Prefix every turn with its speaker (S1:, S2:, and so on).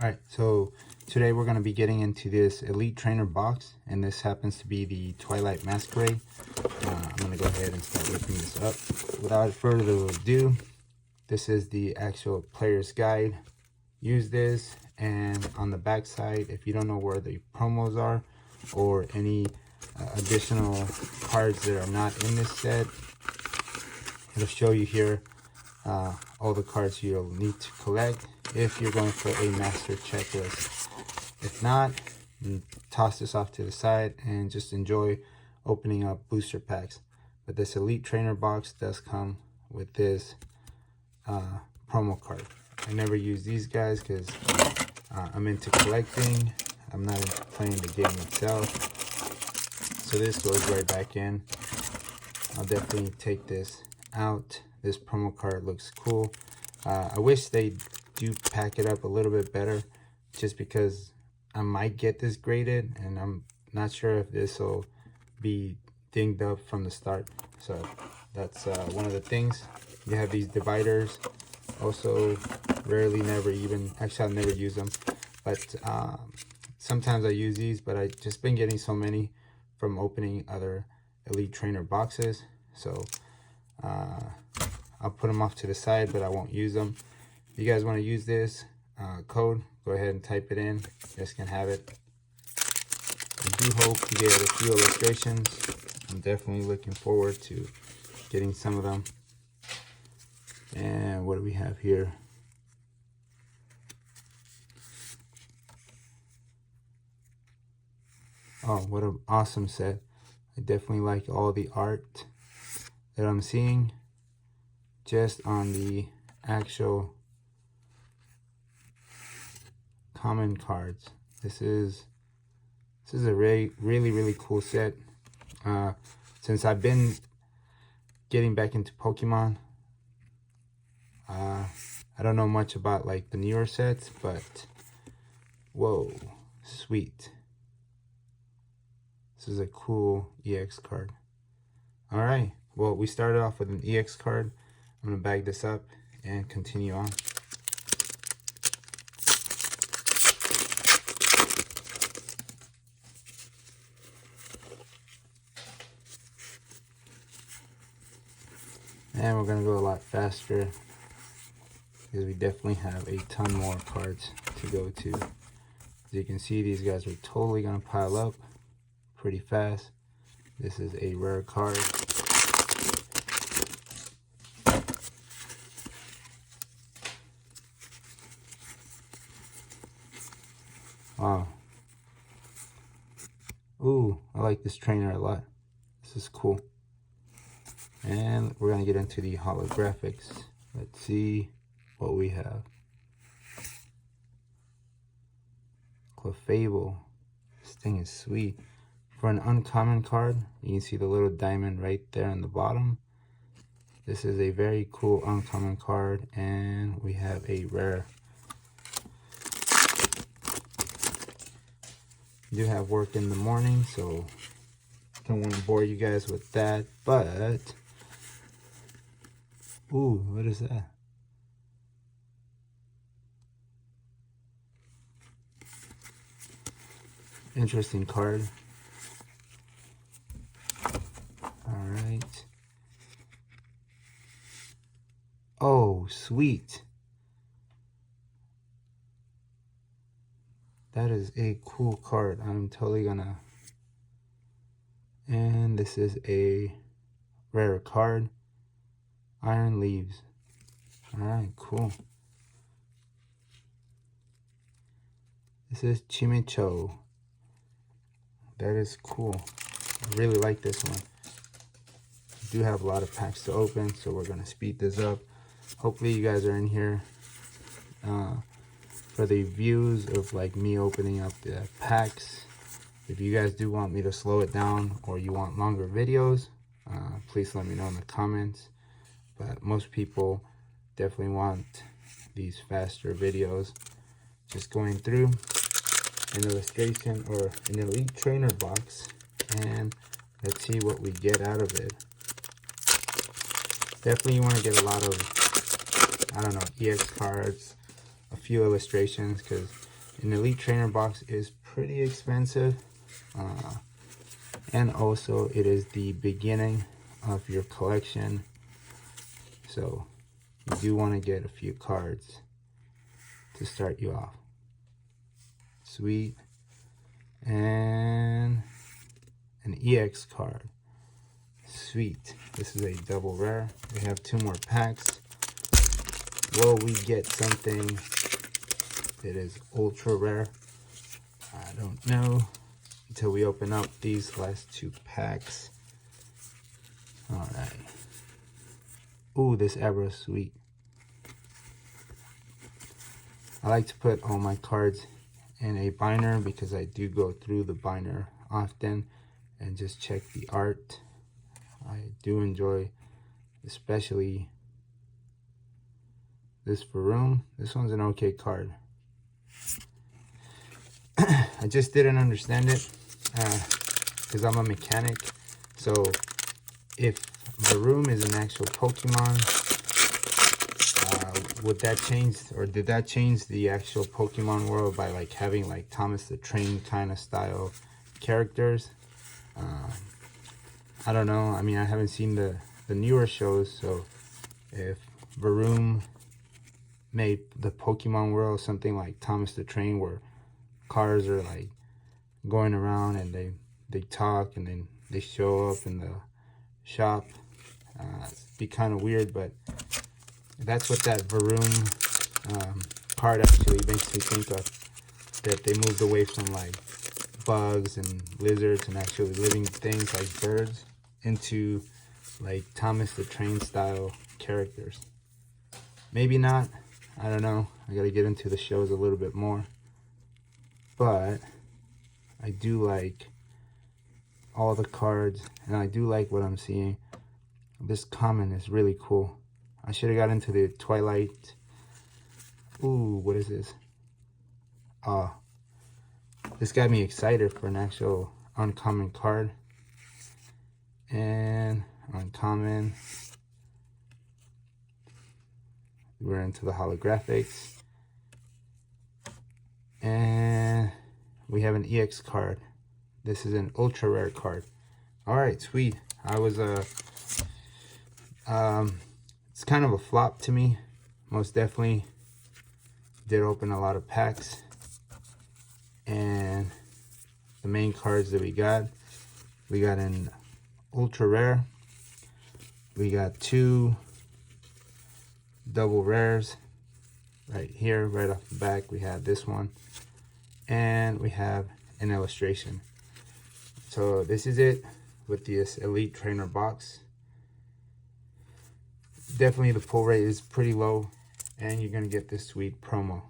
S1: Alright, so today we're going to be getting into this Elite Trainer box, and this happens to be the Twilight Masquerade. I'm going to go ahead and start lifting this up. Without further ado, this is the actual player's guide. Use this, and on the back side, if you don't know where the promos are or any additional cards that are not in this set, it'll show you here all the cards you'll need to collect if you're going for a master checklist. If not, toss this off to the side and just enjoy opening up booster packs. But this Elite Trainer box does come with this promo card. I never use these guys because I'm into collecting. I'm not into playing the game itself. So this goes right back in. I'll definitely take this out. This promo card looks cool. I wish they do pack it up a little bit better, just because I might get this graded and I'm not sure if this will be dinged up from the start. So that's one of the things. You have these dividers. Also, rarely, never even, actually I've never used them, but sometimes I use these, but I've just been getting so many from opening other Elite Trainer boxes. So I'll put them off to the side, but I won't use them. If you guys want to use this code, go ahead and type it in. You guys can have it. I do hope to get a few illustrations. I'm definitely looking forward to getting some of them. And what do we have here? Oh, what an awesome set. I definitely like all the art that I'm seeing just on the actual common cards. This is a really cool set. Since I've been getting back into Pokemon, I don't know much about like the newer sets, but whoa, sweet. This is a cool EX card. All right, well, we started off with an EX card. I'm gonna bag this up and continue on. And we're gonna go a lot faster because we definitely have a ton more cards to go to. As you can see, these guys are totally gonna pile up pretty fast. This is a rare card. Wow. Ooh, I like this trainer a lot. This is cool. And we're gonna get into the holographics. Let's see what we have. Clefable. This thing is sweet. For an uncommon card, you can see the little diamond right there in the bottom. This is a very cool uncommon card, and we have a rare. I do have work in the morning, so I don't want to bore you guys with that, but ooh, what is that? Interesting card. All right. Oh, sweet. That is a cool card. I'm totally gonna. And this is a rare card. Iron Leaves. Alright, cool. This is Chimicho. That is cool. I really like this one. We do have a lot of packs to open, so we're gonna speed this up. Hopefully you guys are in here for the views of like me opening up the packs. If you guys do want me to slow it down or you want longer videos, please let me know in the comments. But most people definitely want these faster videos. Just going through an illustration or an Elite Trainer box, and let's see what we get out of it. Definitely you want to get a lot of, I don't know, EX cards, a few illustrations, because an Elite Trainer box is pretty expensive. And also it is the beginning of your collection. So you do want to get a few cards to start you off. Sweet. And an EX card. Sweet. This is a double rare. We have 2 more packs. Will we get something that is ultra rare? I don't know until we open up these last 2 packs. Alright. Ooh, this Abra sweet. I like to put all my cards in a binder because I do go through the binder often and just check the art. I do enjoy especially this Varoom. This one's an okay card. I just didn't understand it because I'm a mechanic. So if Varoom is an actual Pokemon, would that change, or did that change the actual Pokemon world by like having like Thomas the Train kind of style characters? I don't know. I mean, I haven't seen the newer shows, so if Varoom made the Pokemon world something like Thomas the Train, where cars are like going around and they talk and then they show up in the shop, it'd be kind of weird. But that's what that Varoom card actually makes me think of, that they moved away from like bugs and lizards and actually living things like birds into like Thomas the Train style characters. Maybe not, I don't know. I gotta get into the shows a little bit more, but I do like all the cards and I do like what I'm seeing. This common is really cool. I should have got into the Twilight. Ooh, what is this? This got me excited for an actual uncommon card. And uncommon. We're into the holographics. And we have an EX card. This is an ultra rare card. Alright, sweet. I was it's kind of a flop to me. Most definitely did open a lot of packs. And the main cards that we got an ultra rare. We got 2 double rares right here, right off the back. We have this one, and we have an illustration. So this is it with this Elite Trainer box. Definitely the pull rate is pretty low, and you're gonna get this sweet promo.